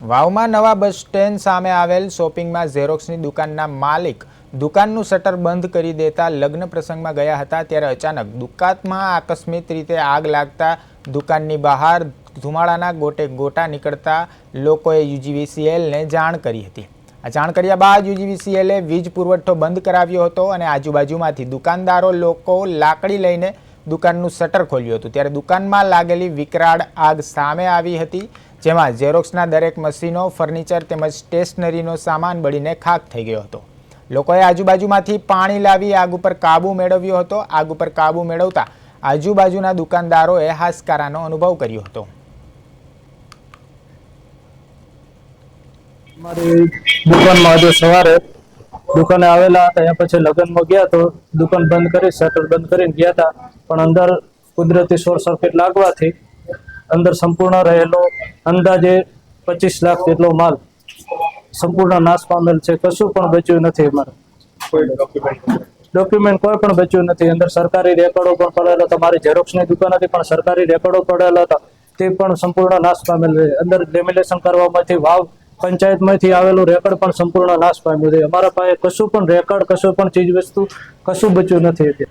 વાવમાં નવા bus stand સામે આવેલ શોપિંગમાં ઝેરોક્સની દુકાનના માલિક દુકાનનું શટર બંધ કરી દેતા લગ્ન પ્રસંગમાં ગયા હતા ત્યારે અચાનક દુકાનમાં આકસ્મિક રીતે આગ લાગતા દુકાનની બહાર ધુમાડાના ગોટા નીકળતા લોકોએ યુજીવીસીએલને જાણ કરી હતી। આ જાણ કર્યા બાદ યુજીવીસીએલે વીજ પુરવઠો બંધ કરાવ્યો હતો અને આજુબાજુમાંથી દુકાનદારો લોકો લાકડી લઈને દુકાનનું શટર ખોલ્યું હતું ત્યારે દુકાનમાં લાગેલી વિકરાળ આગ સામે આવી હતી, જેમાં ઝેરોક્સના દરેક મશીનો, ફર્નિચર તેમજ સ્ટેશનરીનો સામાન બળીને ખાખ થઈ ગયો હતો। લોકોએ આજુબાજુમાંથી પાણી લાવી આગ ઉપર કાબુ મેળવ્યો હતો। આગ ઉપર કાબુ મેળવતા આજુબાજુના દુકાનદારોએ હાશકારાનો અનુભવ કર્યો હતો। हमारी दुकान में आज सवारे दुकाने आवेला था, પછી લગ્નમાં ગયા તો દુકાન બંધ કરી શટર બંધ કરીને ગયા હતા, પણ અંદર કુદરતી શોર્ટ સર્કિટ લાગવાથી અંદર સંપૂર્ણ રહેલો અંદાજે 25 લાખ જેટલો માલ સંપૂર્ણ નાશ પામેલ છે। કશું પણ બચ્યું નથી, અમારે ડોક્યુમેન્ટ કોઈ પણ બચ્યું નથી। અંદર સરકારી રેકોર્ડો પણ પડેલો હતા, મારી ઝેરોક્સની દુકાન હતી પણ સરકારી રેકોર્ડો પડેલા હતા, તે પણ સંપૂર્ણ નાશ પામેલ છે। અંદર લેમિનેશન કરવામાંથી વાવ પંચાયતમાંથી આવેલું રેકોર્ડ પણ સંપૂર્ણ નાશ પામ્યું છે। અમારા પાસે કશું પણ રેકોર્ડ, કશું પણ ચીજ વસ્તુ કશું બચ્યું નથી।